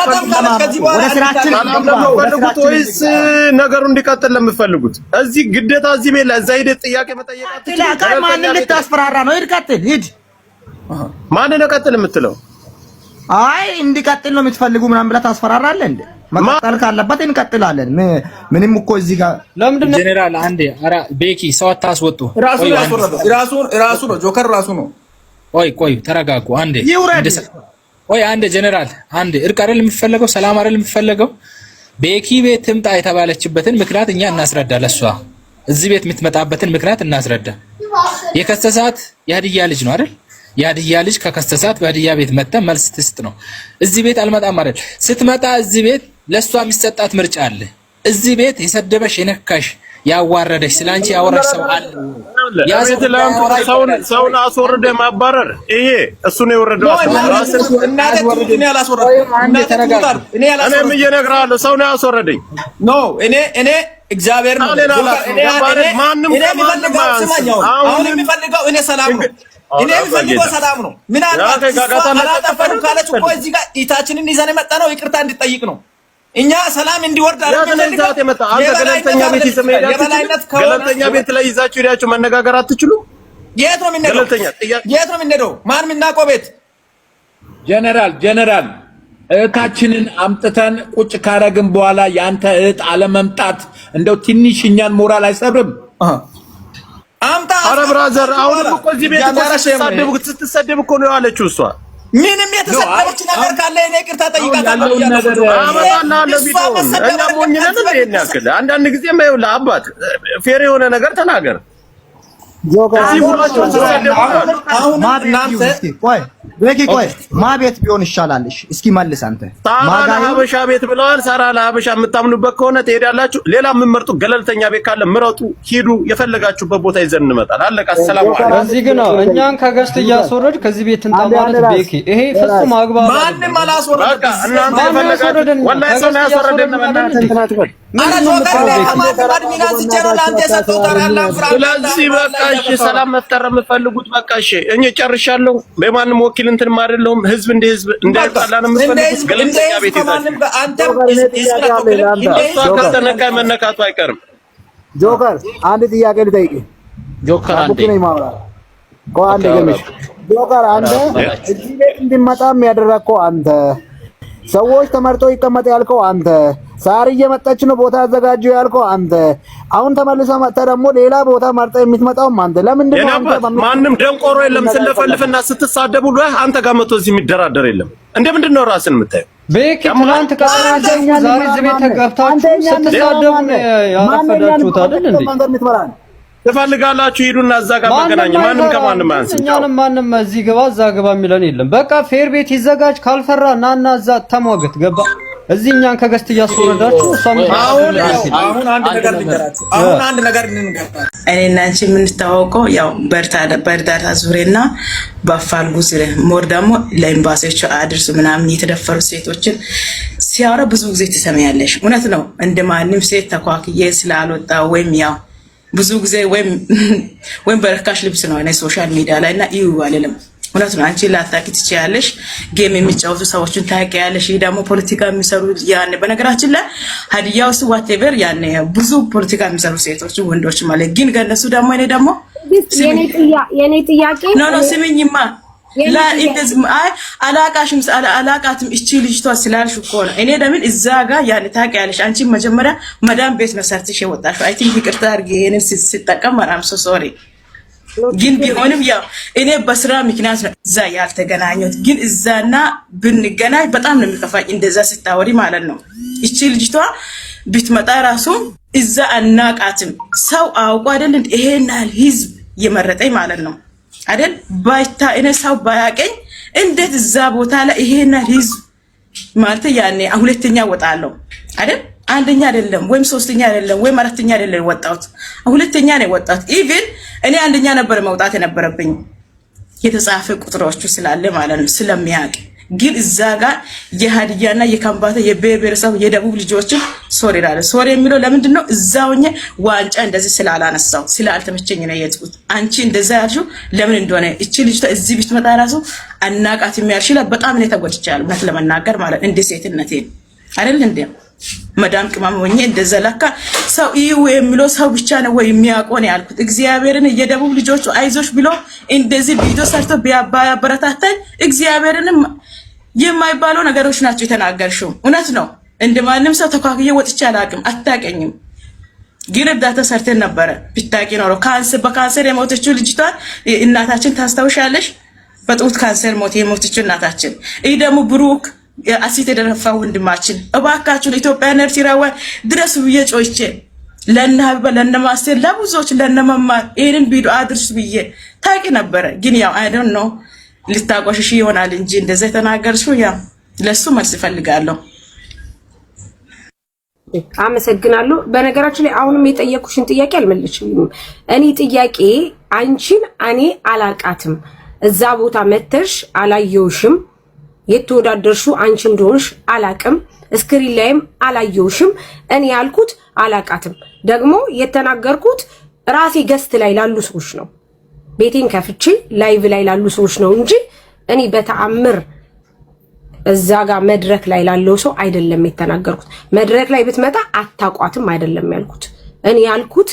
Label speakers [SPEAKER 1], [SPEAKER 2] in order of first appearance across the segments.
[SPEAKER 1] አልመጣም ካለች ከዚህ በኋላ
[SPEAKER 2] ወደ ስራችን
[SPEAKER 1] ፈልጉት ወይስ ነገሩ እንዲቀጥል ለምትፈልጉት? እዚህ ግዴታ እዚህ ቤት ለዛ ሂደት ጥያቄ መጠየቃችሁ
[SPEAKER 2] ማንን ልታስፈራራ ነው? ሂድ ቀጥል፣ ሂድ።
[SPEAKER 1] ማንን ነው ቀጥል የምትለው?
[SPEAKER 2] አይ እንዲቀጥል ነው የምትፈልጉ ምናምን ብለህ ታስፈራራለህ እንዴ? መቀጠል ካለበት እንቀጥላለን። ምንም እኮ እዚህ ጋር
[SPEAKER 3] ለምንድን ነው ጀነራል? አንዴ ኧረ ቤኪ ሰው አታስወጡ።
[SPEAKER 4] ራሱ ነው ጆከር ራሱ ነው።
[SPEAKER 3] ቆይ ተረጋጉ። አንዴ አንዴ ጀነራል አንዴ እርቅ አይደል የሚፈለገው? ሰላም አይደል የሚፈለገው? ቤኪ ቤት ትምጣ የተባለችበትን ምክንያት እኛ እናስረዳ። ለሷ እዚህ ቤት የምትመጣበትን ምክንያት እናስረዳ። የከሰሳት የሀዲያ ልጅ ነው አይደል? የሀዲያ ልጅ ከከሰሳት በሀዲያ ቤት መጣ መልስ ትስጥ ነው። እዚህ ቤት አልመጣም አይደል? ስትመጣ እዚህ ቤት ለሷ የሚሰጣት ምርጫ አለ። እዚህ ቤት የሰደበሽ የነካሽ ያዋረደሽ ስላንቺ ያወራሽ ሰው አለ።
[SPEAKER 1] ያሰት ሰውን አስወርደ ማባረር ይሄ እሱ ነው የወረደው።
[SPEAKER 4] እኔ አላስወረድኩም።
[SPEAKER 1] እኔም እየነግርሃለሁ ሰው ነው ያስወረደኝ።
[SPEAKER 4] ኖ እኔ እግዚአብሔር ነው።
[SPEAKER 1] ማንም
[SPEAKER 4] አሁን የሚፈልገው እኔ ሰላም ነው። እኔ የሚፈልገው ሰላም ነው። ምን አላጠፋንም ካለች እኮ እዚህ ጋር ኢታችንን ይዘን የመጣ ነው ይቅርታ እንድጠይቅ ነው። እኛ ሰላም እንዲወርድ
[SPEAKER 1] ገለልተኛ ቤት ላይ ይዛችሁ ሄዳችሁ መነጋገር አትችሉ?
[SPEAKER 4] የት ነው የምንሄደው? ማን የምናውቀው ቤት?
[SPEAKER 5] ጀነራል እህታችንን አምጥተን ቁጭ ካረግን በኋላ ያንተ እህት አለመምጣት እንደው ትንሽ እኛን ሞራል አይሰብርም?
[SPEAKER 4] አምጣ።
[SPEAKER 1] ኧረ ብራዘር አሁንም እኮ እዚህ ቤት ስትሰደብ እኮ ነው ያለችው እሷ።
[SPEAKER 4] ምንም የተሰደበች ነገር ካለ እኔ ይቅርታ ጠይቃታለሁ።
[SPEAKER 1] እኛ ሞኝ ነን እንዴ? ያክል አንዳንድ ጊዜ የማይውል አባት ፌር የሆነ ነገር ተናገር።
[SPEAKER 2] ማ ቤት ቢሆን ይሻላል? እስኪ መልስ አንተ።
[SPEAKER 1] ሳራ ለሀበሻ ቤት ብለዋል። ሳራ ለሀበሻ የምታምኑበት ከሆነ ትሄዳላችሁ። ሌላ የምመርጡ ገለልተኛ ቤት ካለ ምረጡ፣ ሂዱ። የፈለጋችሁበት ቦታ ይዘን እንመጣለን። አለቃ። ሰላም አለይኩም።
[SPEAKER 3] እዚህ ግን እኛን ከገስት እያስወረድ ከዚህ ቤት እንጣማለት ቤኪ፣ ይሄ ፍጹም አግባብ
[SPEAKER 4] ማንም አላስወረደ።
[SPEAKER 1] እናንተ የፈለጋችሁ ወላሂ ሰው ነው ያስወረደን። ስለዚህ በቃ እሺ፣ ሰላም መፍጠር የምትፈልጉት በቃ እሺ፣ እኔ ጨርሻለሁ። በማንም ወኪል እንትን አይደለሁም። ህዝብ እንደ ህዝብ እንዳይጣላ ነው የምትፈልጉት። ገለልተኛ ቤት ይዛችሁ ከተነካ መነካቱ አይቀርም።
[SPEAKER 6] ጆከር አንድ ጥያቄ ልጠይቅ።
[SPEAKER 3] ጆከር
[SPEAKER 6] አንተ እዚህ ቤት እንዲመጣም ያደረግከው አንተ፣ ሰዎች ተመርጦ ይቀመጥ ያልከው አንተ፣ ሳር እየመጣች ነው ቦታ አዘጋጀው ያልከው አንተ፣ አሁን ተመልሰህ መጥተህ ደግሞ ሌላ ቦታ መርጠህ የምትመጣው አንተ። ለምንድን ነው
[SPEAKER 1] ማንም ደንቆሮ የለም። ስለፈልፍና ስትሳደቡ አንተ ጋር መጥቶ እዚህ የሚደራደር የለም። እንደምንድን ነው ራስን የምታየው?
[SPEAKER 3] ቤኪ ትናንት ከአራጀኛ ዛሬ እዚህ ቤት ተጋብታችሁ ስትሳደቡ ያረፈዳችሁት አይደል እንዴ?
[SPEAKER 1] ትፈልጋላችሁ ሂዱና እዛ ጋር መገናኘት። ማንም ከማንም አያንስም።
[SPEAKER 3] እኛንም ማንም እዚህ ግባ እዛ ግባ የሚለን የለም። በቃ ፌር ቤት ይዘጋጅ። ካልፈራ ናና እዛ ተሟገት። ገባ? እዚህ እኛን ከገስት እያስወረዳችሁ
[SPEAKER 4] አሁን አንድ ነገር ልንገራችሁ።
[SPEAKER 7] እኔና አንቺ የምንታወቀው ያው በእርዳታ ዙሪያና በአፋልጉ ዙሪያ ሞር ደግሞ ለኤምባሲዎቹ አድርሱ ምናምን የተደፈሩ ሴቶችን ሲያወራ ብዙ ጊዜ ትሰማያለሽ። እውነት ነው። እንደማንም ሴት ተኳክዬ ስላልወጣ ወይም ያው ብዙ ጊዜ ወይም በርካሽ ልብስ ነው እኔ ሶሻል ሚዲያ ላይ እና እዩ አልልም። እውነት ነው። አንቺ ላታቂ ትችያለሽ፣ ጌም የሚጫወቱ ሰዎችን ታውቂያለሽ። ይሄ ደግሞ ፖለቲካ የሚሰሩ ያኔ በነገራችን ላይ ሀዲያ ውስጥ ዋቴቨር ያኔ ብዙ ፖለቲካ የሚሰሩ ሴቶች ወንዶች ማለት ግን ገነሱ ደግሞ እኔ ደግሞ
[SPEAKER 8] የኔ ጥያቄ
[SPEAKER 7] ኖ ስሚኝማ አላቃትም እቺ ልጅቷ ስላልሽ እኮ ነው። እኔ ለምን እዛ ጋር ያን ታውቂያለሽ። አንቺ መጀመሪያ መዳም ቤት ነው ሰርተሽ የወጣሽው። አይ ቲንክ ይቅርታ አድርጌ ይሄንን ሲጠቀም ማራም ሶሪ። ግን ቢሆንም ያው እኔ በስራ ምክንያት ነው እዛ ያልተገናኘሁት። ግን እዛና ብንገናኝ በጣም ነው የሚከፋኝ እንደዛ ስታወሪ ማለት ነው። እቺ ልጅቷ ብትመጣ ራሱ እዛ አናቃትም። ሰው አውቆ አይደል ይሄን ያህል ህዝብ የመረጠኝ ማለት ነው አይደል? ባይታ እኔ ሰው ባያቀኝ እንዴት እዛ ቦታ ላይ ይሄን ህዝብ ማለት ያኔ ሁለተኛ ወጣለሁ አይደል? አንደኛ አይደለም ወይም ሶስተኛ አይደለም ወይም አራተኛ አይደለም ወጣሁት፣ ሁለተኛ ነው ወጣሁት። ኢቭን እኔ አንደኛ ነበር መውጣት የነበረብኝ የተጻፈ ቁጥሮቹ ስላለ ማለት ነው ስለሚያውቅ። ግን እዛ ጋር የሀዲያና የካምባታ የብሔረሰብ የደቡብ ልጆችን ሶሪ ላለ ሶሪ የሚለው ለምንድን ነው? እዛውኛ ዋንጫ እንደዚህ ስላላነሳው ስላልተመቸኝ ነው የሄድኩት። አንቺ እንደዛ ያልሽው ለምን እንደሆነ እቺ ልጅቷ እዚህ ብትመጣ ራሱ አናቃት የሚያልሽላ በጣም ነው ተጎድቻለሁ፣ እውነት ለመናገር ማለት እንደ ሴትነቴ አይደል እንዴ መዳም ቅመም ሆኜ እንደዛ ለካ ሰው ይው የሚለው ሰው ብቻ ነው ወይ የሚያውቀው ነው ያልኩት። እግዚአብሔርን የደቡብ ልጆቹ አይዞሽ ብሎ እንደዚህ ቪዲዮ ሰርቶ ቢያበረታታኝ እግዚአብሔርንም የማይባለው ነገሮች ናቸው የተናገርሽው። እውነት ነው። እንደማንም ሰው ተኳክዬ ወጥቼ አላውቅም፣ አታውቀኝም። ግን እርዳታ ሰርተን ነበረ ብታውቂ ኖሮ በካንሰር የሞተችው ልጅቷን እናታችን ታስታውሻለሽ? በጡት ካንሰር ሞት የሞተችው እናታችን። ይህ ደግሞ ብሩክ አሲት የደረፋ ወንድማችን እባካችሁ ለኢትዮጵያ ኤርትራውያን ድረስ ብዬ ጮይቼ ለነ ሀቢባ ለነ ማስተር ለብዙዎች ለነ መማር ይሄንን ቪዲዮ አድርስ ብዬ ታውቂ ነበረ። ግን ያው አይ ዶንት ኖ ልታቆሽሽ ይሆናል እንጂ እንደዛ የተናገርሽው ያው ለሱ መልስ እፈልጋለሁ።
[SPEAKER 8] አመሰግናለሁ። በነገራችን ላይ አሁንም የጠየኩሽን ጥያቄ አልመለስሽም። እኔ ጥያቄ አንቺን እኔ አላቃትም፣ እዛ ቦታ መተሽ አላየውሽም፣ የተወዳደርሽው አንቺ እንደሆንሽ አላቅም፣ ስክሪን ላይም አላየውሽም። እኔ ያልኩት አላቃትም ደግሞ የተናገርኩት ራሴ ገስት ላይ ላሉ ሰዎች ነው፣ ቤቴን ከፍቼ ላይቭ ላይ ላሉ ሰዎች ነው እንጂ እኔ በተአምር እዛ ጋር መድረክ ላይ ላለው ሰው አይደለም የተናገርኩት። መድረክ ላይ ብትመጣ አታቋትም አይደለም ያልኩት። እኔ ያልኩት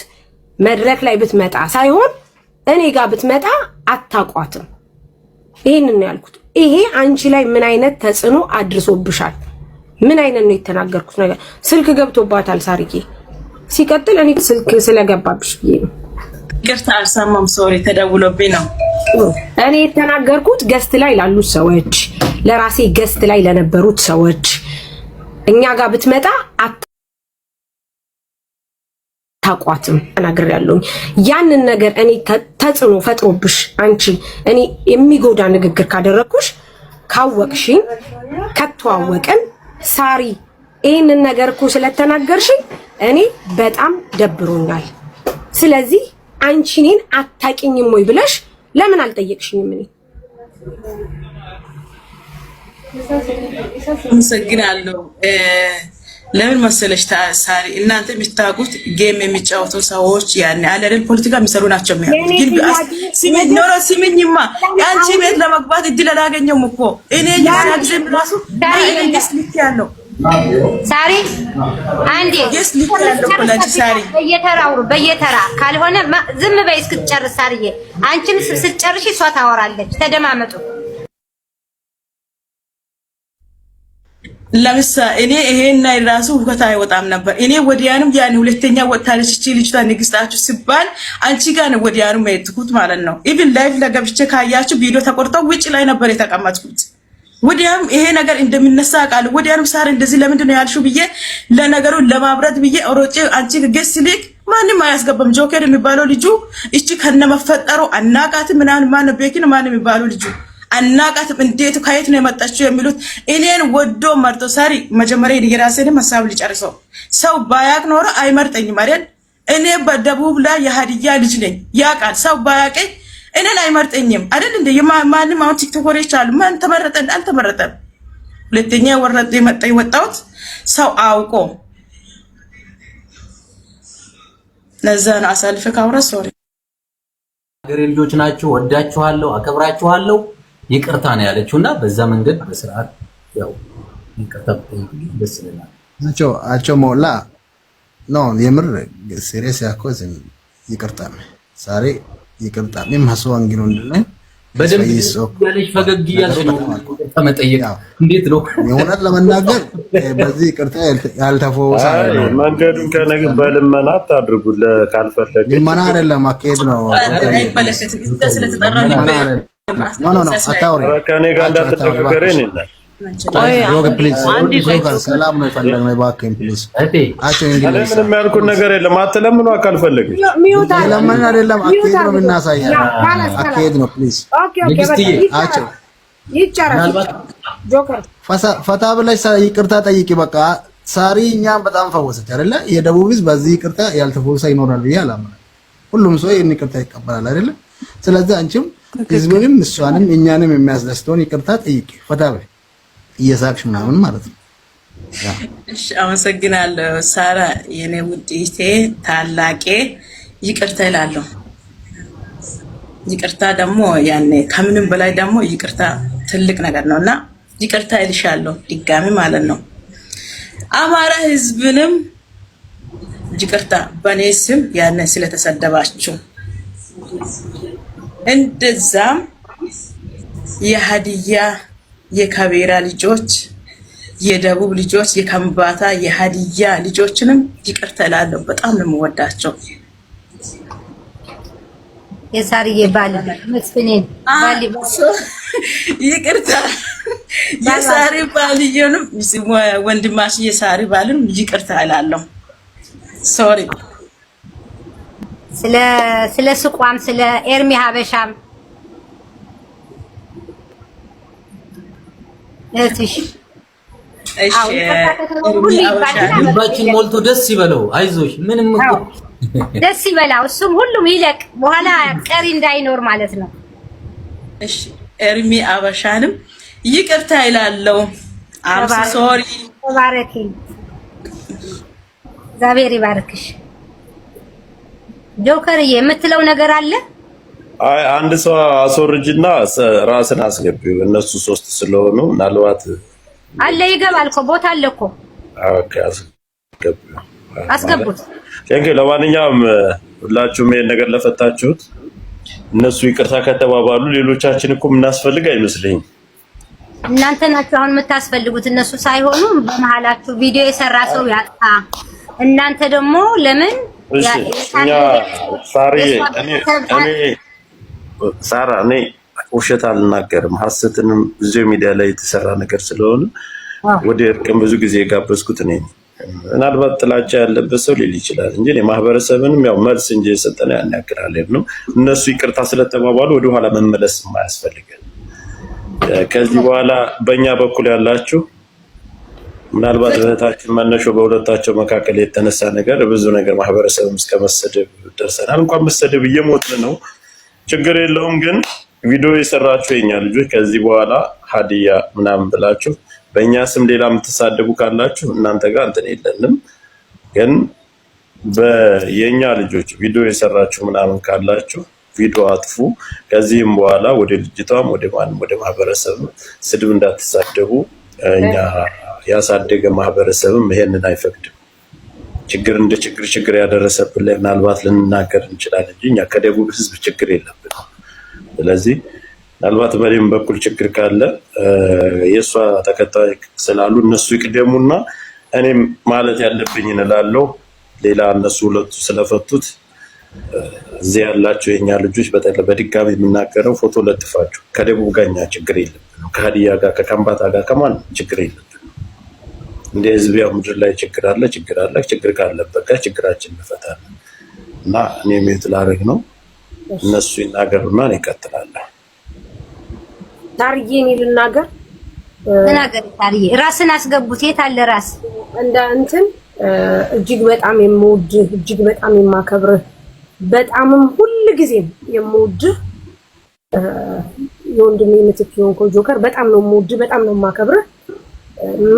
[SPEAKER 8] መድረክ ላይ ብትመጣ ሳይሆን እኔ ጋር ብትመጣ አታቋትም፣ ይሄንን ያልኩት። ይሄ አንቺ ላይ ምን አይነት ተጽዕኖ አድርሶብሻል? ምን አይነት ነው የተናገርኩት ነገር? ስልክ ገብቶባታል ሳርዬ። ሲቀጥል እኔ ስልክ ስለገባብሽ ብዬ ነው።
[SPEAKER 7] ይቅርታ አልሰማም፣ ሶሪ ተደውሎብኝ ነው።
[SPEAKER 8] እኔ የተናገርኩት ገስት ላይ ላሉት ሰዎች፣ ለራሴ ገስት ላይ ለነበሩት ሰዎች እኛ ጋር ብትመጣ አታቋትም ተናግሬያለሁ። ያንን ነገር እኔ ተጽዕኖ ፈጥሮብሽ አንቺ እኔ የሚጎዳ ንግግር ካደረኩሽ ካወቅሽኝ ከተዋወቅን ሳሪ ይሄንን ነገር እኮ ስለተናገርሽኝ እኔ በጣም ደብሮኛል። ስለዚህ አንቺ እኔን አታቂኝም ወይ ብለሽ ለምን አልጠየቅሽኝም? እኔ
[SPEAKER 7] አመሰግናለሁ። ለምን መሰለሽ ሳሪ እናንተ የምታውቁት ጌም የሚጫወቱ ሰዎች ያኔ አለልን ፖለቲካ የሚሰሩ ናቸው የሚያውቁት። ሲሚኝማ አንቺ ቤት ለመግባት እድል አላገኘሁም እኮ እኔ ያላግዘም ራሱ ስልክ ያለው
[SPEAKER 9] ሳሪ አንዴ
[SPEAKER 7] ሳሪ
[SPEAKER 9] በየተራ ካልሆነ ዝም በይ እስክትጨርስ ሳሪዬ። አንቺም ስትጨርሺ እሷ ታወራለች። ተደማመጡ።
[SPEAKER 7] ለምሳሌ እኔ ይሄን ራሱ ሁከታ አይወጣም ነበር። እኔ ወዲያንም ያን ሁለተኛ ወጣለች እቺ ልጅቷ ንግስታችሁ ሲባል አንቺ ጋር ነው ወዲያንም የትኩት ማለት ነው። ኢቭን ላይቭ ለገብቼ ካያችሁ ቪዲዮ ተቆርጠው ውጪ ላይ ነበር የተቀመጥኩት። ወዲያም ይሄ ነገር እንደሚነሳ ቃል ወዲያንም ሳር እንደዚህ ለምንድን ነው ያልሽው ብዬ ለነገሩ ለማብረት ብዬ ኦሮጬ አንቺ ገስ ልክ ማንም አያስገባም። ጆከር የሚባለው ልጁ እቺ ከነመፈጠሩ አናቃት ምናምን ማን ቤኪን ማን የሚባለው ልጁ አናቃትም። እንዴት ከየት ነው የመጣችው የሚሉት እኔን ወዶ መርጦ ሳሪ መጀመሪያ የራሴን ሐሳብ ልጨርሰው። ሰው ባያቅ ኖሮ አይመርጠኝም አይደል? እኔ በደቡብ ላይ የሀዲያ ልጅ ነኝ። ያቃል ሰው ባያቀኝ እኔን አይመርጠኝም አይደል? እንደ ማንም አሁን ቲክቶከሮች አሉ ማን ተመረጠ አልተመረጠም። ሁለተኛ ወረደ የመጣ ይወጣውት ሰው አውቆ ለዛ ነው አሳልፈ ካውራ ሶሪ
[SPEAKER 10] ሀገሬ ልጆች ናችሁ፣ ወዳችኋለሁ፣ አከብራችኋለሁ። ይቅርታ ነው ያለችውና በዛ መንገድ በስርዓት ያው ይቅርታ ደስ ይላል።
[SPEAKER 2] አቸው ሞላ ነው የምር ሲሪየስ ያኮዝ ይቅርታ ሳሪ ይቅርታ ምን ማስዋን ግን እንደነ
[SPEAKER 10] በደንብ ያለሽ ፈገግ ያልሽ ነው ተመጠየቅ እንዴት ነው
[SPEAKER 2] የሆነን ለመናገር በዚህ ይቅርታ ያልተፈወሰ
[SPEAKER 1] መንገዱን ከነግ በልመና አታድርጉ። ካልፈለገ ልመና
[SPEAKER 2] አይደለም አካሄድ ነው። ኖ አታውሪ
[SPEAKER 1] ከኔ ጋር እንዳትተከከረኝ እንዴ
[SPEAKER 2] ሰላም ነው ፈለግነው እባክህን ፕሊዝ አቸው እንግሊዝ
[SPEAKER 1] ምንም ያልኩት ነገር የለም። አትለምኑ አካልፈለገ
[SPEAKER 2] ለምን አይደለም አካሄድ ነው የምናሳየው አካሄድ ነው ፕሊዝ አቸው ይቻላል ጆከር ፈታ ብለሽ ይቅርታ ጠይቂ። በቃ ሳሪ እኛም በጣም ፈወሰች አይደለ? የደቡብ ህዝብ በዚህ ይቅርታ ያልተፈወሰ ይኖራል ብዬ አላምንም። ሁሉም ሰው ይሄን ይቅርታ ይቀበላል አይደለ? ስለዚህ አንቺም ህዝብንም እሷንም እኛንም የሚያስደስተውን ይቅርታ ጠይቂ ፈታ ብለሽ እየሳቅሽ ምናምን ማለት ነው።
[SPEAKER 7] እሺ አመሰግናለሁ ሳራ የኔ ውድቴ ታላቄ ይቅርታ እላለሁ። ይቅርታ ደግሞ ያኔ ከምንም በላይ ደግሞ ይቅርታ ትልቅ ነገር ነውና ይቅርታ እልሻለሁ ድጋሚ ማለት ነው። አማራ ህዝብንም ይቅርታ በኔ ስም ያኔ ስለተሰደባችሁ እንደዛም የሀዲያ የካቤራ ልጆች የደቡብ ልጆች የከምባታ የሀዲያ ልጆችንም ይቅርታ እላለሁ። በጣም ነው የምወዳቸው።
[SPEAKER 9] የሳርዬ ባል መስፍኔን ባል
[SPEAKER 7] ይቅርታ የሳሪ ባልየንም ወንድማሽ የሳሪ ባልም ይቅርታ እላለሁ። ሶሪ
[SPEAKER 9] ስለ ስቋም ስለ ኤርሚ ሀበሻም እሺ
[SPEAKER 10] ልባችን ሞልቶ ደስ ይበለው። አይዞሽ ምንም
[SPEAKER 9] ደስ ይበላው። እሱም ሁሉም ይለቅ በኋላ ቀሪ እንዳይኖር ማለት ነው።
[SPEAKER 7] እሺ ኤርሚ አበሻንም ይቅርታ ይላለው። አም ሶሪ
[SPEAKER 9] ተባረኪ፣ እግዚአብሔር ይባርክሽ። ጆከር የምትለው ነገር አለ?
[SPEAKER 1] አይ አንድ ሰው አስወርጅና ራስን አስገቢው። እነሱ 3 ስለሆኑ ምናልባት
[SPEAKER 9] አለ ይገባል እኮ ቦታ አለ እኮ።
[SPEAKER 1] ኦኬ
[SPEAKER 9] አስገቡት።
[SPEAKER 1] ለማንኛውም ሁላችሁም ይሄን ነገር ለፈታችሁት እነሱ ይቅርታ ከተባባሉ ሌሎቻችን እኮ ምናስፈልግ አይመስልኝም።
[SPEAKER 9] እናንተ ናችሁ አሁን የምታስፈልጉት እነሱ ሳይሆኑ በመሃላችሁ ቪዲዮ የሰራ ሰው ያጣ። እናንተ ደግሞ ለምን
[SPEAKER 1] ሳራ እኔ ውሸት አልናገርም። ሐሰትንም ብዙ ሚዲያ ላይ የተሰራ ነገር ስለሆነ ወደ እርቅም ብዙ ጊዜ የጋበዝኩት እኔ። ምናልባት ጥላቻ ያለበት ሰው ሊል ይችላል እንጂ እኔ ማህበረሰብንም ያው መልስ እንጂ የሰጠነው ያን ያክል ነው። እነሱ ይቅርታ ስለተባባሉ ወደ ኋላ መመለስ የማያስፈልገን። ከዚህ በኋላ በእኛ በኩል ያላችሁ ምናልባት እህታችን መነሾ በሁለታቸው መካከል የተነሳ ነገር ብዙ ነገር ማህበረሰብም እስከ መሰደብ ደርሰናል። እንኳን መሰደብ እየሞትን ነው። ችግር የለውም ግን ቪዲዮ የሰራችሁ የኛ ልጆች ከዚህ በኋላ ሀዲያ ምናምን ብላችሁ በእኛ ስም ሌላ የምትሳደቡ ካላችሁ እናንተ ጋር እንትን የለንም። ግን በየኛ ልጆች ቪዲዮ የሰራችሁ ምናምን ካላችሁ ቪዲዮ አጥፉ። ከዚህም በኋላ ወደ ልጅቷም ወደ ማንም ወደ ማህበረሰብ ስድብ እንዳትሳደቡ። እኛ ያሳደገ ማህበረሰብም ይሄንን አይፈቅድም። ችግር እንደ ችግር ያደረሰብን ላይ ምናልባት ልንናገር እንችላለን እንጂ እኛ ከደቡብ ህዝብ ችግር የለብንም። ስለዚህ ምናልባት በሌም በኩል ችግር ካለ የሷ ተከታይ ስላሉ እነሱ ይቅደሙና እኔም ማለት ያለብኝን እላለሁ። ሌላ እነሱ ሁለቱ ስለፈቱት እዚህ ያላችሁ የኛ ልጆች በድጋሚ የምናገረው ፎቶ ለጥፋችሁ ከደቡብ ጋር እኛ ችግር የለብንም። ከሀዲያ ጋር ከከምባታ ጋር ከማንም ችግር የለብንም። እንደ ህዝብ ያው ምድር ላይ ችግር አለ። ችግር ካለበት ጋር ችግራችን እንፈታለን እና እኔ ሜት ላደርግ ነው። እነሱ ይናገሩና እንቀጥላለን።
[SPEAKER 8] ታርዬ እኔ ልናገር
[SPEAKER 9] ተናገር። ታርዬ ራስን አስገቡት። የት አለ ራስ
[SPEAKER 8] እንደ እንትን እጅግ በጣም የምወድህ እጅግ በጣም የማከብርህ በጣምም ሁሉ ጊዜም የምወድህ የወንድሜ ምትክ የሆንከው ጆከር በጣም ነው የምወድህ፣ በጣም ነው የማከብርህ።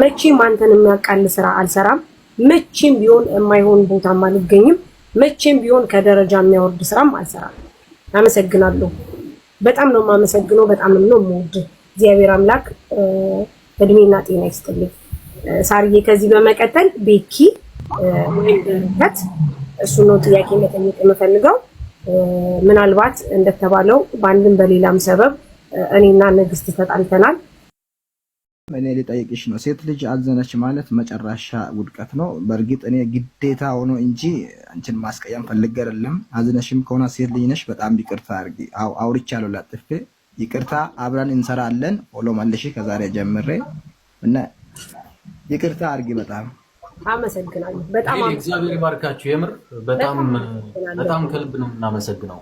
[SPEAKER 8] መቼም አንተን የሚያቃል ስራ አልሰራም። መቼም ቢሆን የማይሆን ቦታም አልገኝም። መቼም ቢሆን ከደረጃ የሚያወርድ ስራም አልሰራም። አመሰግናለሁ። በጣም ነው የማመሰግነው። በጣም ነው የምወድህ። እግዚአብሔር አምላክ እድሜና ጤና ይስጥልኝ። ሳርዬ ከዚህ በመቀጠል ቤኪ ወንድነት እሱ ነው ጥያቄ መጠየቅ የምፈልገው። ምናልባት እንደተባለው በአንድም በሌላም ሰበብ እኔና ንግስት ተጣልተናል።
[SPEAKER 2] እኔ ልጠይቅሽ ነው። ሴት ልጅ አዘነች ማለት መጨረሻ ውድቀት ነው። በእርግጥ እኔ ግዴታ ሆኖ እንጂ አንቺን ማስቀየም ፈልጌ አይደለም። አዘነሽም ከሆነ ሴት ልጅ ነሽ፣ በጣም ይቅርታ አድርጊ። አውርቻለሁ ላጥፌ ይቅርታ፣ አብረን እንሰራለን። ፎሎ መልሺ ከዛሬ ጀምሬ እና ይቅርታ አድርጊ። በጣም
[SPEAKER 8] አመሰግናለሁ። በጣም
[SPEAKER 10] እግዚአብሔር ይባርካችሁ። የምር በጣም ከልብ ነው እናመሰግነው።